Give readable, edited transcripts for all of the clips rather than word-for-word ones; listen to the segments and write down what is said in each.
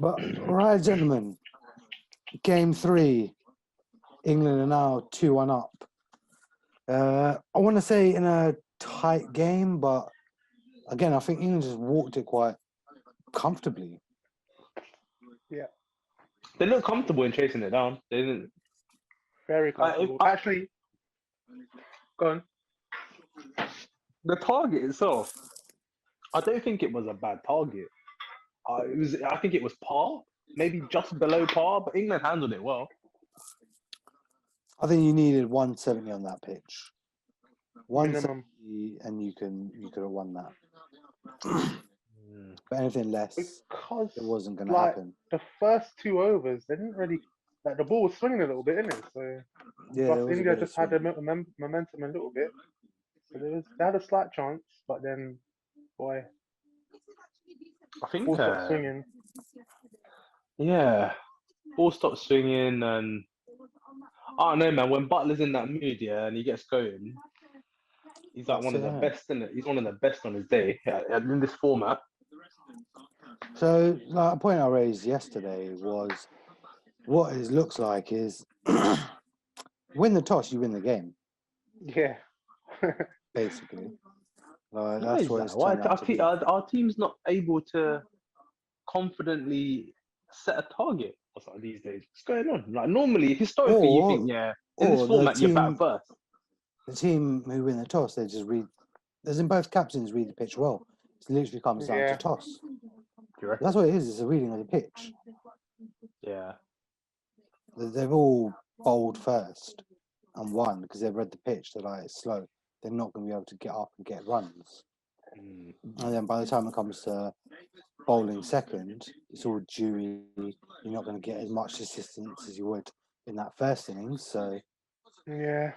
But right, gentlemen, game 3, England are now 2-1 up. I want to say in a tight game, but again, I think England just walked it quite comfortably. Yeah, They look comfortable in chasing it down. They didn't. very comfortable. Actually, go on. The target itself, I don't think it was a bad target. I think it was par, maybe just below par, but England handled it well. I think you needed 170 on that pitch. Minimum. 170, and you could have won that. But anything less, Because it wasn't going to like happen. the first 2 overs, they didn't really like the ball was swinging a little bit, isn't it? So Yeah, plus there was a India bit of just had the swing. momentum a little bit. So they had a slight chance, but then boy, I think, ball stopped swinging. yeah, ball stopped swinging, and I don't know, man. When Butler's in that mood, yeah, and he gets going, he's like one of the best in it. He's one of the best on his day in this format. So, like a point I raised yesterday was what it looks like is win the toss, you win the game. Yeah. Basically. Why That's is what that? it's Why turned out to be. our team's not able to confidently set a target or something these days? What's going on? Like normally, historically, you think, yeah, in this format, you bat first. The team who win the toss, they just read. As in both captains read the pitch well. It literally comes down to toss. That's what it is. It's a reading of the pitch. Yeah. They've all bowled first and won because they've read the pitch. They're like, it's slow. They're not going to be able to get up and get runs. And then by the time it comes to bowling second, it's all dewy. You're not going to get as much assistance as you would in that first innings. So yeah,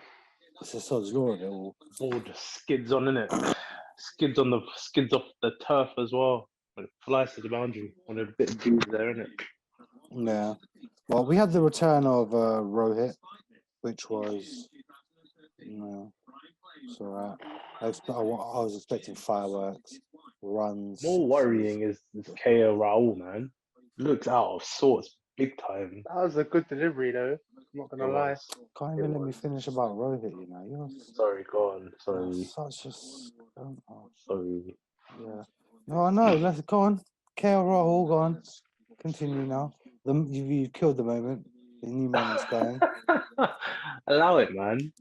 it's a sod's law of it all. Ball just skids on, innit? Skids off the turf as well. When it flies to the boundary. On a bit of dew there, innit? Yeah. Well, we had the return of Rohit, which was, it's all right. I was expecting fireworks, runs. More worrying is KL Rahul, man. Looks out of sorts big time. that was a good delivery though. I'm not gonna lie. Can't even let me finish about Rohit, you know. You're sorry, go on. Sorry. Such a... Sorry. Yeah. No, I know. Let's go on. KL Rahul, go on. Continue now. You've killed the moment. The new moment's going. Allow it, man.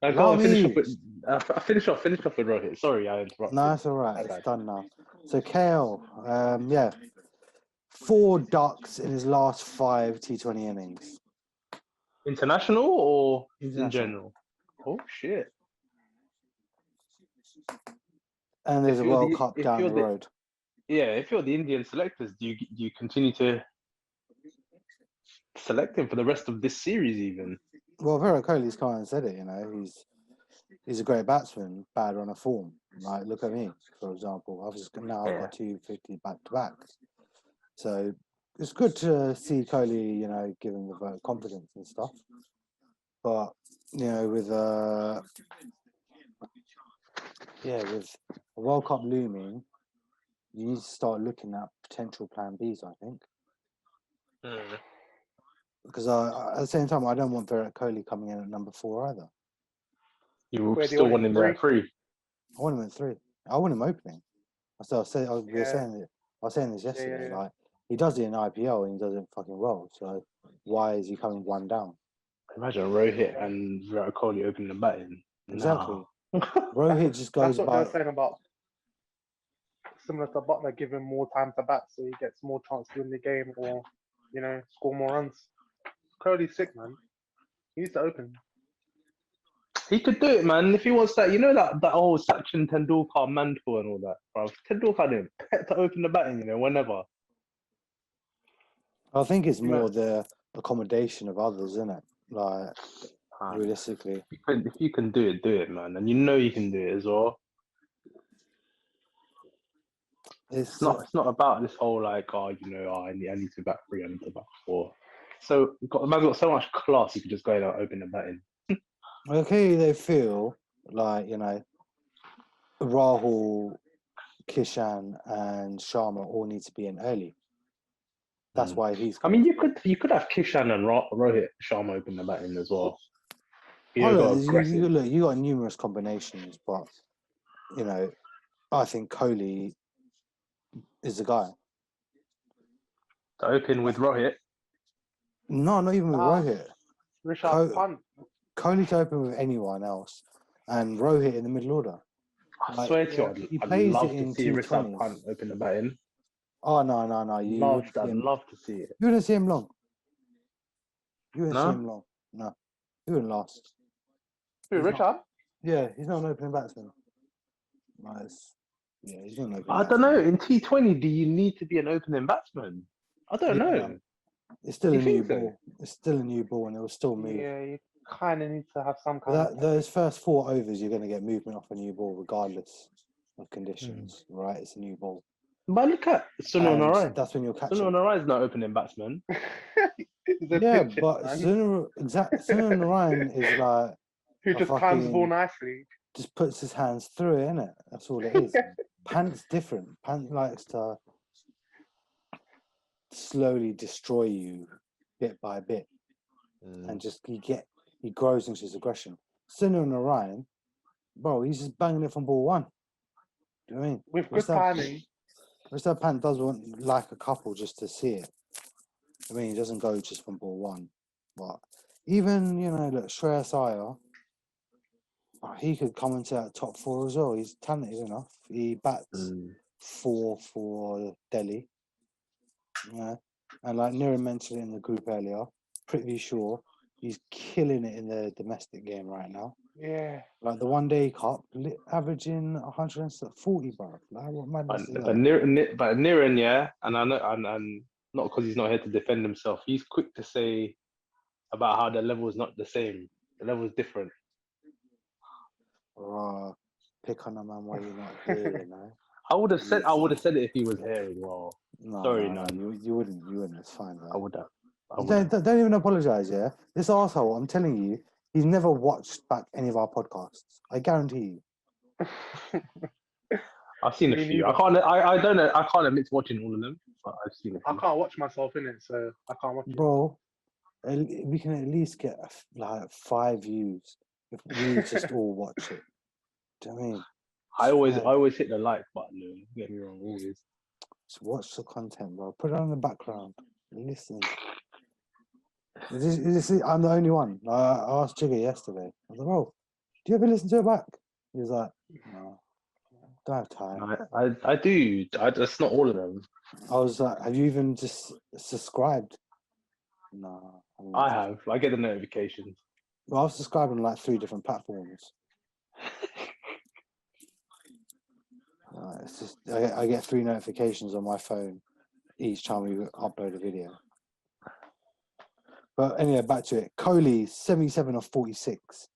Allow me. Finish off with Rohit. Sorry, I interrupted. No, it's all right. It's done now. So KL, 4 ducks in his last 5 T20 innings. International or International. In general? Oh shit! And there's a World Cup down the road. Yeah, if you're the Indian selectors, do you continue to select him for the rest of this series even? Well, Virat Kohli's kind of said it, you know. He's a great batsman, bad run of form. Like, look at me, for example. I've got 250 back-to-back. So it's good to see Kohli, you know, give him the vote of confidence and stuff. But, you know, with a World Cup looming, you need to start looking at potential plan Bs, I think. Because at the same time, I don't want Virat Kohli coming in at number 4 either. You still want him at 3? I want him at 3. I want him opening. I was saying this yesterday. Yeah. Like, he does it in IPL and he does it fucking well. So why is he coming 1 down? Imagine Rohit and Virat Kohli opening the batting. Exactly. No. Rohit just goes That's what about. they're saying about similar to Butler, giving more time to bat so he gets more chance to win the game or, you know, score more runs. Kohli's sick, man. He needs to open. He could do it, man. If he wants that, you know that whole Sachin Tendulkar mantle and all that, bro. Tendulkar didn't pet to open the batting, you know, whenever. I think it's more the accommodation of others, isn't it? Like, realistically. If you can do it, man. And you know you can do it as well. It's not about this whole like, I need to bat 3, I need to bat 4. So the man's got so much class, you could just go out and open the batting. Okay, they feel like, you know, Rahul, Kishan, and Sharma all need to be in early. That's why he's. I mean, you could have Kishan and Rohit Sharma open the batting as well. Oh, You got look, aggressive. you got numerous combinations, but you know, I think Kohli is the guy. To open with Rohit. No, not even with Nah. Rohit. Rishabh Pant. Kohli to open with anyone else, and Rohit in the middle order. I swear to you, He I'd plays love it to in see Rishabh T20s. Pant open the batting. Oh no! You wouldn't see I'd him. love to see it. You wouldn't see him long. You wouldn't see No? him long. No, he wouldn't last. Who, He's not- Rishabh? Yeah, he's not an opening batsman. Nice. Yeah, he's not an opening I don't batsman. know. In T20, do you need to be an opening batsman? I don't Yeah, know. no. It's still You a new think so? ball. It's still a new ball, and it will still move. Yeah, you kind of need to have some kind of. Those first 4 overs, you're going to get movement off a new ball, regardless of conditions. Right? It's a new ball, But look at Sunil and Narayan. that's when you'll catch Sunil it. Narayan's not opening batsman. He's a Yeah, pinch hit, but man. Sunil Narayan is like Who a just times the ball fucking nicely. just puts his hands through it, innit? That's all it is. Pant's different. Pant likes to slowly destroy you bit by bit, and just he grows into his aggression. Sunil Narayan, bro, he's just banging it from ball 1. Do you know what I mean? With good timing. Rishabh Pant does want like a couple just to see it. I mean, he doesn't go just from ball 1, but even look, Shreyas Iyer, he could come into that top 4 as well. He's talented enough. He bats 4 for Delhi. Yeah. And like Niran mentioned in the group earlier, pretty sure he's killing it in the domestic game right now. Yeah. Like the One Day Cup, averaging 140, bro. Like what madness is But that? Niran, yeah, and I know, and not because he's not here to defend himself. He's quick to say about how the level is not the same. The level is different. Pick on a man while you're not here, I would have said it if he was here as well. No, Sorry, no, man. you wouldn't. It's fine, I right? would have. Don't even apologize, yeah? This arsehole, I'm telling you, he's never watched back any of our podcasts. I guarantee you. I've seen a Me few. neither. I don't know. I can't admit to watching all of them, but I've seen a I few. can't watch myself in it, so I can't watch it. Bro, we can at least get like 5 views if we just all watch it. Do you know what I mean? I always hit the like button. Don't get me wrong, always. Just watch the content, bro. Put it on the background. Listen. I'm the only one. I asked Jigger yesterday. I was like, bro, do you ever listen to it back? He was like, no, don't have time. I do. That's not all of them. I was like, have you even just subscribed? No. I have. I get the notifications. Well, I was subscribing on like 3 different platforms. It's just I get 3 notifications on my phone each time we upload a video. But anyway, back to it. Kohli, 77 of 46.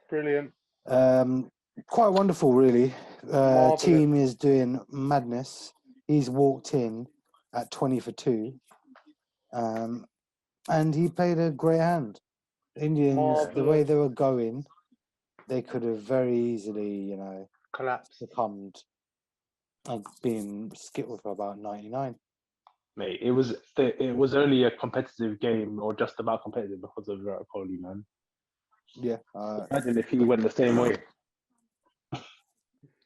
Brilliant. Quite wonderful, really. Marvellous. Team is doing madness. He's walked in at 20 for 2. And he played a great hand. Indians, the way they were going, they could have very easily, Collapsed. succumbed and been skipped for about 99. Mate, it was only a competitive game, or just about competitive, because of Virat Kohli, man. Yeah. Imagine if he went the same way.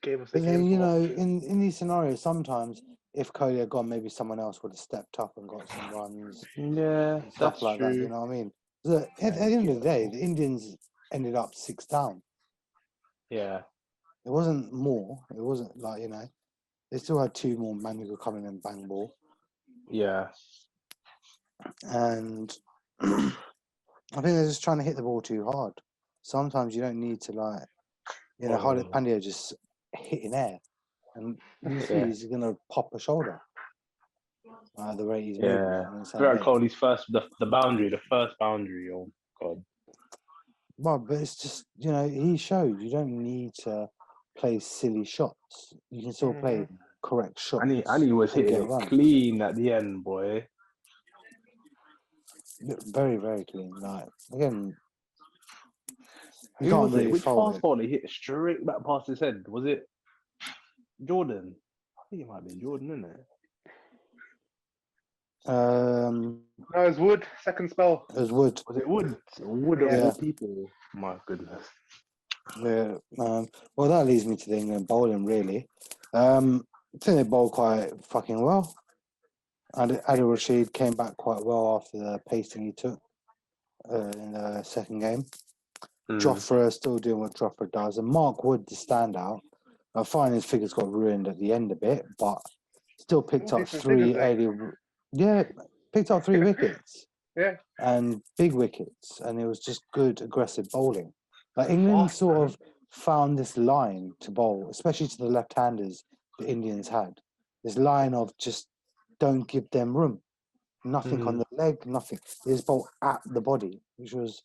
Gave us a But then, game to watch. in these scenarios, sometimes if Kohli had gone, maybe someone else would have stepped up and got some runs, Yeah, stuff that's like true. that. You know what I mean? So at the end of the day, the Indians ended up 6 down. Yeah. It wasn't more. It wasn't like they still had 2 more men who could come in and bang ball. Yeah. And I think they're just trying to hit the ball too hard. Sometimes you don't need to Hardik Pandya just hit in air, and you see he's gonna pop a shoulder. The rate he's moving. Virat Kohli's the first boundary. Oh God. Well, but it's just he showed you don't need to play silly shots. You can still play correct shots. And he was hitting it clean at the end, boy. Very, very clean. Like again, who was it? Which fast ball he hit straight back past his head? Was it Jordan? I think it might be Jordan, isn't it? Um, No, it's Wood. Second spell. it was Wood. Was it Wood? Wood of Yeah. all people. My goodness. Yeah. Well, that leads me to the England bowling, really. I think they bowled quite fucking well. Adil Rashid came back quite well after the pacing he took in the second game. Jofra still doing what Jofra does, and Mark Wood, the standout. I find his figures got ruined at the end a bit, but still picked Still up decent three figures, early. Yeah, picked up 3 wickets Yeah. and big wickets, and it was just good aggressive bowling. Like England Fast, sort man. of found this line to bowl, especially to the left-handers the Indians had. This line of just don't give them room. Nothing on the leg, nothing. They just bowl at the body, which was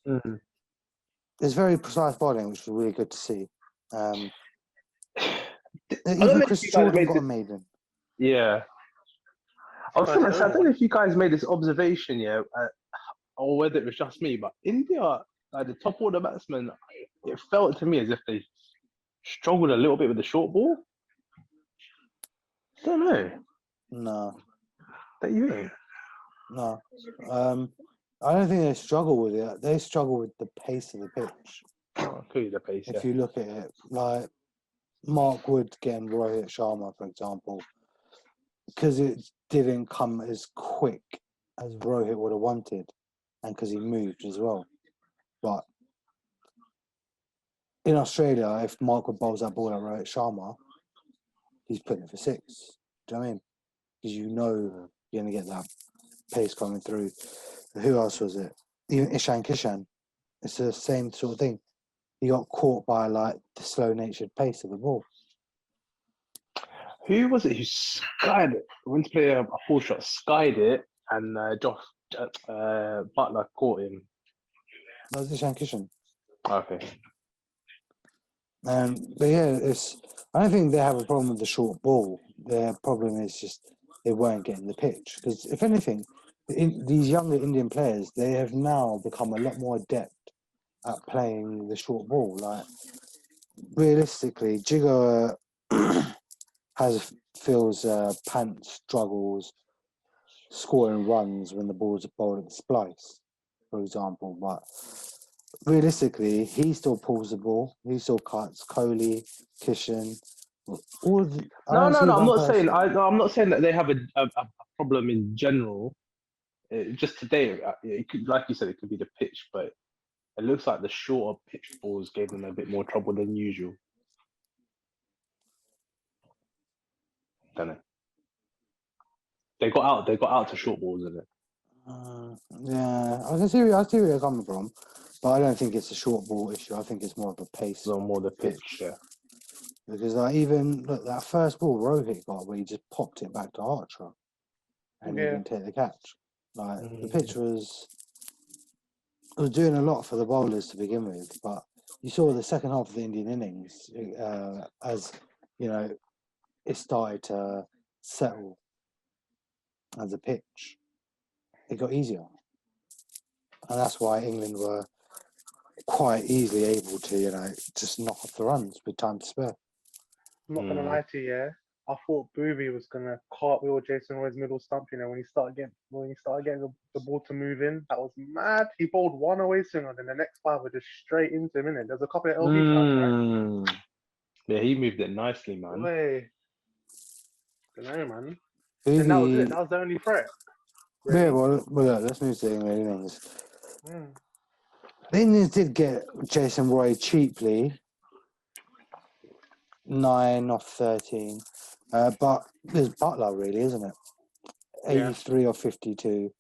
it's very precise bowling, which was really good to see. I don't Even know Chris if you guys Jordan made got this. a maiden. Yeah. I was gonna say, I don't know if you guys made this observation, or whether it was just me, but India, like the top order batsmen, it felt to me as if they struggled a little bit with the short ball. I don't know. No, That you think? no. I don't think they struggle with it. They struggle with the pace of the pitch. Oh, clearly the pace, If you look at it, like Mark Wood getting Rohit Sharma, for example, because it didn't come as quick as Rohit would have wanted, and because he moved as well. But in Australia, if Mark Wood bowls that ball at Rohit Sharma, he's putting it for 6. Do you know what I mean? Because you know you're going to get that pace coming through. Who else was it? Even Ishan Kishan. It's the same sort of thing. He got caught by like the slow-natured pace of the ball. Who was it who skied it? Went to play a full shot, skied it, and Josh Butler caught him. That was Ishan Kishan. Okay. But yeah, I don't think they have a problem with the short ball. Their problem is just they weren't getting the pitch. Because if anything, these younger Indian players, they have now become a lot more adept at playing the short ball. Like realistically, Jigger feels pant struggles scoring runs when the ball's bowled at the splice, for example. But realistically, he still pulls the ball. He still cuts. Kohli, Kishan, all of the, No. I'm not person. saying. I'm not saying that they have a problem in general. Just today, it could, like you said, it could be the pitch, but it looks like the shorter pitch balls gave them a bit more trouble than usual. Don't know. They got out to short balls, isn't it? Yeah, I see where you're coming from, but I don't think it's a short ball issue. I think it's more of a pace. No more the pitch. Yeah. Because like even look, that first ball Rohit got where he just popped it back to Archer, and he didn't take the catch. Like the pitch was doing a lot for the bowlers to begin with, but you saw the second half of the Indian innings as you know it started to settle as a pitch. It got easier, and that's why England were quite easily able to just knock off the runs with time to spare. I'm not gonna lie to you, yeah. I thought Booby was gonna cartwheel Jason Roy's middle stump, when he started getting the ball to move in. That was mad. He bowled one away swinger, and then the next 5 were just straight into him, innit? There's a couple of LB shots, right? Yeah, he moved it nicely, man. Way. Don't know, man. Booby, And that was it. That was the only threat. Really. Yeah, well, look, let's move to England innings. The Indians did get Jason Roy cheaply, 9 off 13. But there's Butler, really, isn't it? 83 or 52.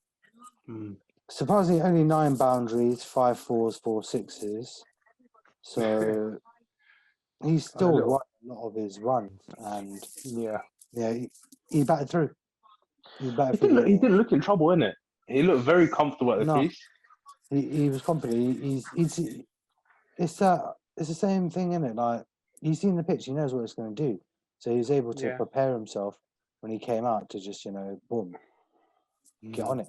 Surprisingly, only 9 boundaries, 5 fours, 4 sixes. So he's still won a lot of his runs, and he batted through. He didn't look in trouble, innit? He looked very comfortable at the crease. He was confident. It's the same thing, isn't it? Like he's seen the pitch, he knows what it's going to do, so he's able to prepare himself when he came out to just boom, get on it.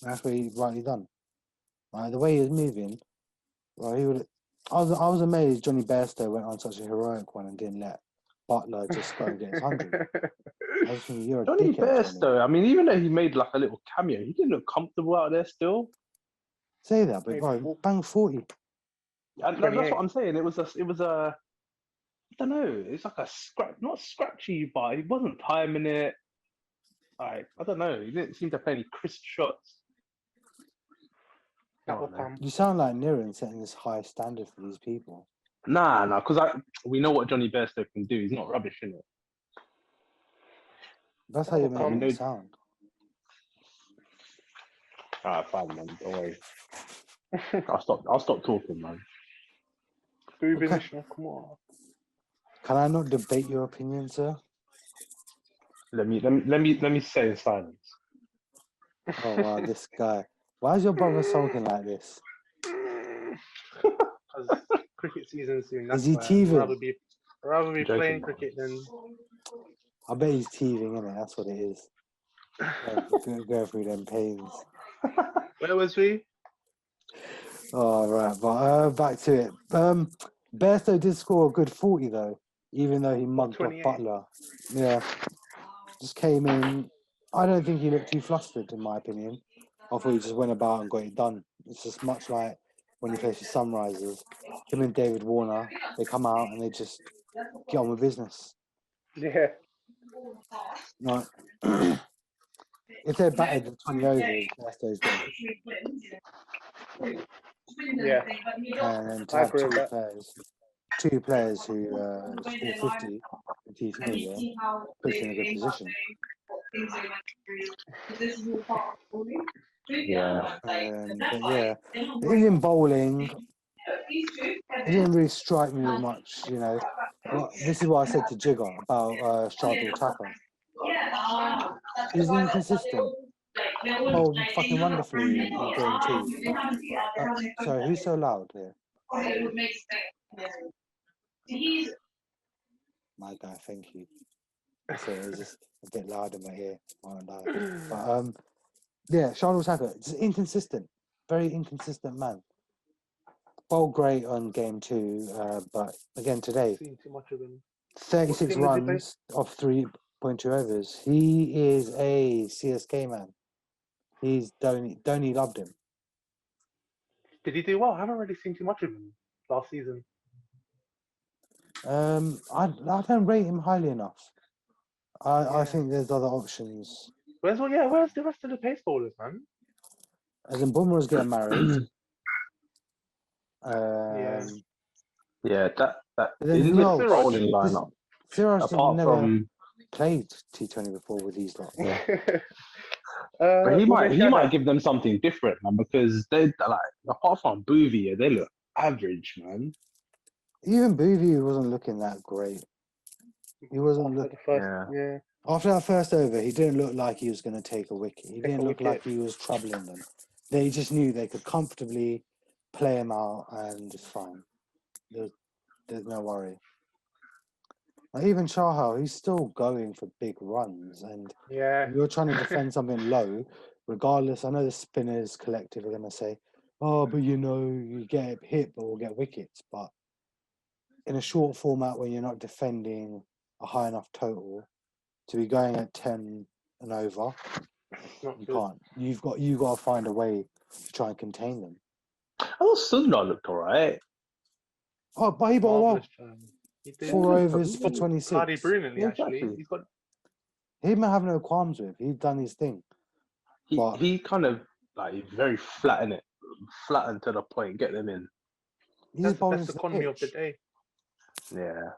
That's what he rightly done. Like the way he was moving, well, he would. I was amazed Johnny Bairstow went on such a heroic one and didn't let Butler just go and get his 100. I just think you're a Johnny dickhead, Best, Johnny. though. I mean, even though he made like a little cameo, he didn't look comfortable out there still. Say that, but Maybe bro, bang 40. And that's 28. what I'm saying. It was a. I don't know. It's like a scratch, not scratchy, but he wasn't timing it. Like, I don't know. He didn't seem to play any crisp shots. That will Oh, no. come. You sound like Niran setting this high standard for these people. Nah, because we know what Johnny Bairstow can do. He's not rubbish in it. That's how you're That'll making come. it sound. Alright, fine, man. Don't worry. I'll stop talking, man. Booby Okay. National, come on. Can I not debate your opinion, sir? Let me say in silence. Oh wow, this guy. Why is your brother sulking like this? Because cricket season soon. That's Is he why I'd teething? rather be Joking, playing man. cricket than. I bet he's teething, innit? That's what it is. Go through them pains. Where was we? Oh, right, but back to it. Bairstow did score a good 40 though, even though he mugged off 28? Butler. Yeah, just came in. I don't think he looked too flustered, in my opinion. I thought he just went about and got it done. It's just much like when he plays for Sunrisers. Him and David Warner, they come out and they just get on with business. Yeah. Like, if they're batted with 20 overs, Bairstow's got it. Yeah. And then to I have agree with that. two players who score 50 in T20 there, puts you in a good position. Yeah. But yeah, Indian bowling, it didn't really strike me with much, you know. Well, this is what I said to Jigger about Shardul Thakur. He's inconsistent. Bowled fucking wonderfully in game 2. Sorry, who's so loud here? My guy, thank you. So it was just a bit loud in my ear. I won't lie. But yeah, Shardul Thakur, just inconsistent, very inconsistent man. Bowled great on game 2, but again today, Seen too much of him. 36 team does he play? runs off 3.2 overs. He is a CSK man. He's Dhoni loved him. Did he do well? I haven't really seen too much of him last season. I don't rate him highly enough. I Yeah. think there's other options. Where's the rest of the pace bowlers, man? As in Bumrah's getting married. Yeah. Yeah, that But then Indian no, bowling lineup. Siraj has Apart never from, played T20 before with these lot. yeah. But he Umesh might Yadav. give them something different, man, because they like apart from Boovier, they look average, man. Even Boovi wasn't looking that great. He wasn't After looking. the first, Yeah. yeah. After that first over, he didn't look like he was going to take a wicket. He Take didn't a look wicket. like he was troubling them. They just knew they could comfortably play him out and it's fine. There's no worry. Like even Chahal, he's still going for big runs, and Yeah. you're trying to defend something low, regardless. I know the spinners collective are going to say, "Oh, but you know, you get hit, but we'll get wickets." But in a short format, when you're not defending a high enough total to be going at 10 and over, Not you good. can't. You got to find a way to try and contain them. I thought Sundar looked alright. Oh, but he bowled well. Marvelous time. He did 4 Yeah, overs he for did. 26. bloody brilliantly, Yeah, actually. exactly. He's got Him I have no qualms with. He's done his thing. But He kind of like very flat in it, flattened to the point, get them in. he's that's the bowling best to the economy of the pitch. day. Yeah.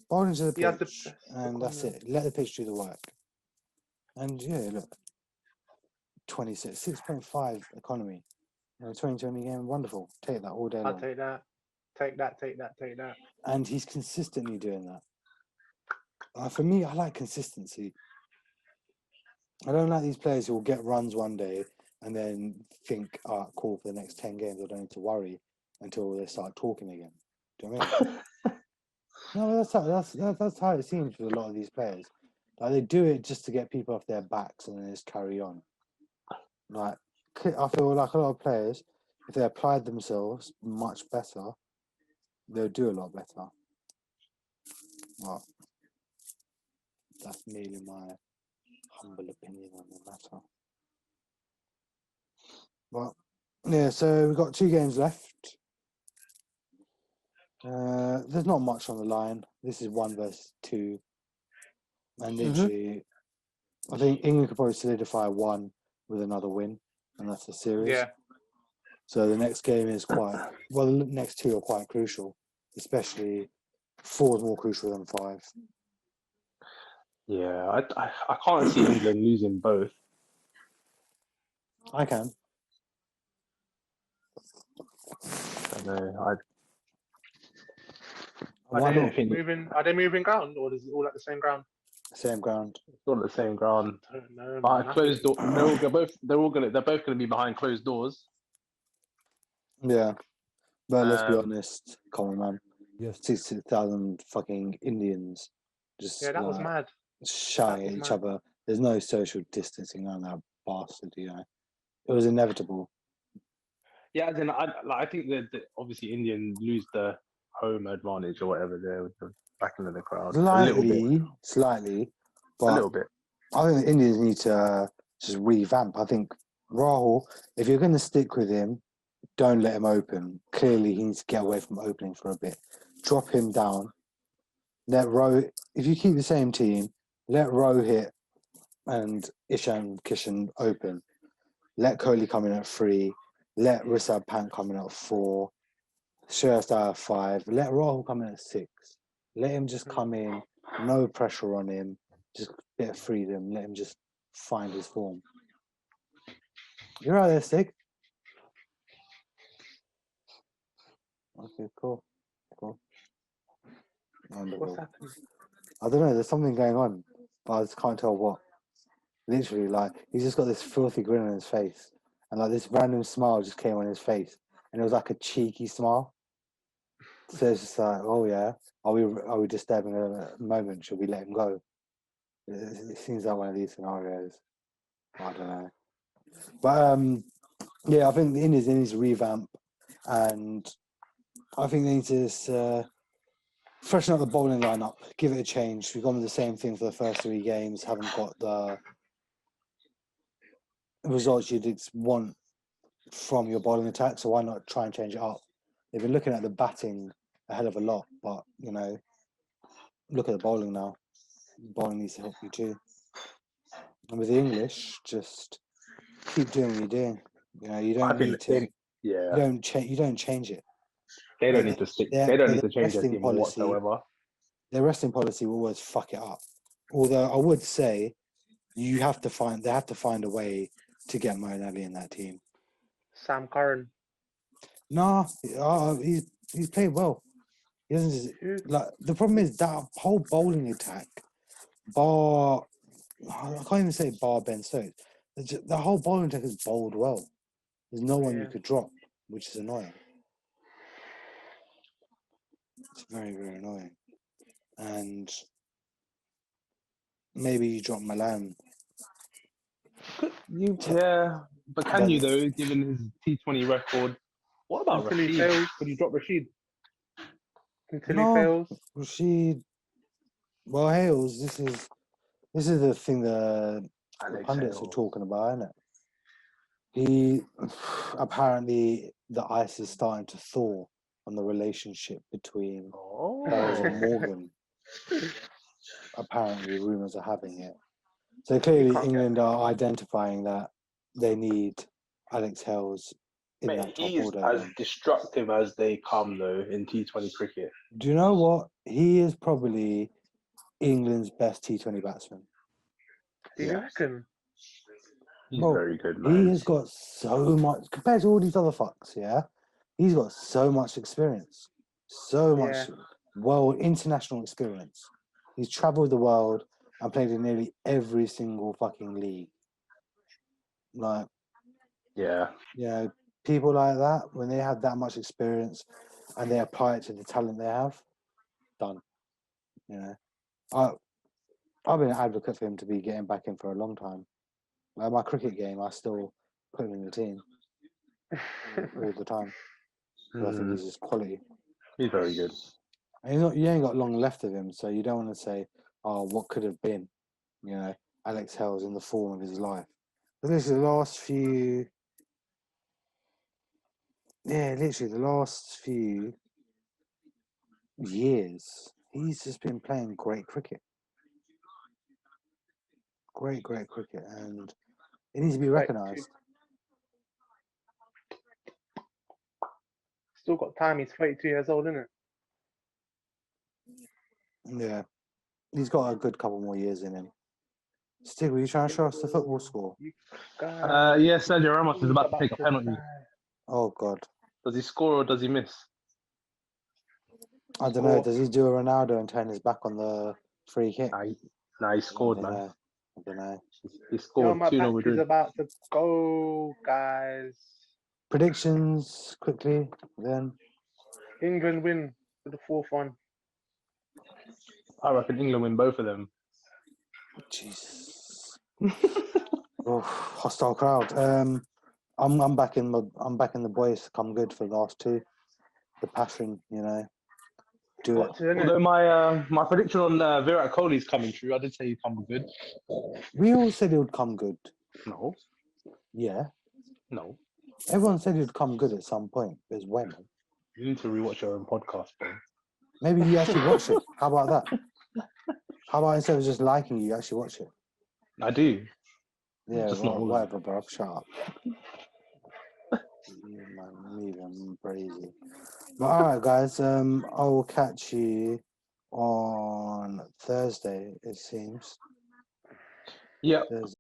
Bowling to the He has the pitch, best and that's economy. it. Let the pitch do the work. And yeah, look, 6.5 economy. 2020 game, wonderful. Take that all day I'll long. take that. Take that. And he's consistently doing that. For me, I like consistency. I don't like these players who will get runs one day and then think, cool, for the next 10 games, I don't need to worry until they start talking again. Do you know what I mean? No, that's how it seems with a lot of these players. Like they do it just to get people off their backs and then just carry on. Like I feel like a lot of players, if they applied themselves much better, they'll do a lot better. Well, that's merely my humble opinion on the matter. Well, yeah, so we've got 2 games left. There's not much on the line. This is 1 versus 2. And literally, I think England could probably solidify 1 with another win, and that's the series. Yeah. So the next game is the next 2 are quite crucial, especially 4 is more crucial than 5. Yeah, I can't see England losing both. I can. I know. Why not? Are they moving ground, or is it all at the same ground? Same ground. It's all at the same ground. I don't know. Behind Man. closed door. They're both gonna be behind closed doors. Yeah. But let's be Um, honest, come on, man. You have 60,000 fucking Indians just Yeah, that was mad. shouting That at was each mad. other. There's no social distancing around that bastard, you know. It was inevitable. Yeah, as in, I think that obviously Indian lose the home advantage or whatever there with the backing of the crowd. Slightly, A but little bit. I think the Indians need to just revamp. I think Rahul, if you're going to stick with him, don't let him open. Clearly, he needs to get away from opening for a bit. Drop him down. Let if you keep the same team, let Rohit and Ishan Kishan open. Let Kohli come in at 3. Let Rishabh Pant come in at 4. Shreyas Iyer at 5. Let Rahul come in at 6. Let him just come in. No pressure on him. Just a bit of freedom. Let him just find his form. You're right there, Stig. Okay, cool. Wonderful. What's happening? I don't know. There's something going on, but I just can't tell what. Literally, like, he's just got this filthy grin on his face, and like this random smile just came on his face, and it was like a cheeky smile. So it's just like, oh yeah, are we disturbing a moment? Should we let him go? It seems like one of these scenarios. I don't know, but yeah, I think the Indians need to revamp, and I think they need to freshen up the bowling lineup, give it a change. We've gone with the same thing for the first 3 games, haven't got the results you'd want from your bowling attack, so why not try and change it up? They've been looking at the batting a hell of a lot, but you know, look at the bowling now. Bowling needs to help you too. And with the English, just keep doing what you're doing. You know, you don't need to. Yeah. You don't change it. They don't need to stick. They don't need to change their team whatsoever. Their resting policy will always fuck it up. Although I would say they have to find a way to get Moeen Ali in that team. Sam Curran. No, he's played well. He doesn't like the problem is that whole bowling attack. I can't even say bar Ben Stokes. The whole bowling attack is bowled well. There's no one you could drop, which is annoying. It's very, very annoying. And maybe you drop Milan. But can you though, given his T20 record? What about Until he Rashid? fails. Could you drop Rashid? Until he fails. Rashid. Well, Hales, this is the thing the pundits are talking about, isn't it? He apparently the ice is starting to thaw on the relationship between Hales and Morgan. Apparently, rumours are having it. So clearly, England are identifying that they need Alex Hales in that top order. He's as destructive as they come, though, in T20 cricket. Do you know what? He is probably England's best T20 batsman. Do you reckon? He's very good, man. He has got so much compared to all these other fucks. Yeah, he's got so much experience, much international experience. He's travelled the world and played in nearly every single fucking league. Like, people like that, when they have that much experience and they apply it to the talent they have, done. You know, I've been an advocate for him to be getting back in for a long time. Like my cricket game, I still put him in the team all the time. I think he's just quality. He's very good. And you ain't got long left of him, so you don't want to say, oh, what could have been? You know, Alex Hales in the form of his life. But literally, the last few years, he's just been playing great cricket. Great cricket, and it needs to be recognised. Still got time. He's 32 years old, isn't it? Yeah, he's got a good couple more years in him. Stig, were you trying to show us the football score? Yes, Sergio Ramos is about to take a penalty. Oh God, Does he score or does he miss? I don't know. Does he do a Ronaldo and turn his back on the free kick? Nah, he scored, I man. don't know. He scored. my 2-0 pack is Madrid. about to go, guys. Predictions quickly, then. England win for the fourth one. I reckon England win both of them. Jesus. Oh, hostile crowd. I'm backing the boys to come good for the last two. The passion, you know. Do it. Although my prediction on Virat Kohli is coming true, I did say he'd come good. We all said he would come good. No, Yeah. no. Everyone said he'd come good at some point. There's when. You need to rewatch your own podcast, bro. Maybe you actually watch it. How about that? How about instead of just liking you actually watch it? I do. Yeah, Just well, not all of whatever, bro. Shut up. You man, leave him crazy. But all right, guys. I will catch you on Thursday. It seems. Yeah. Thursday.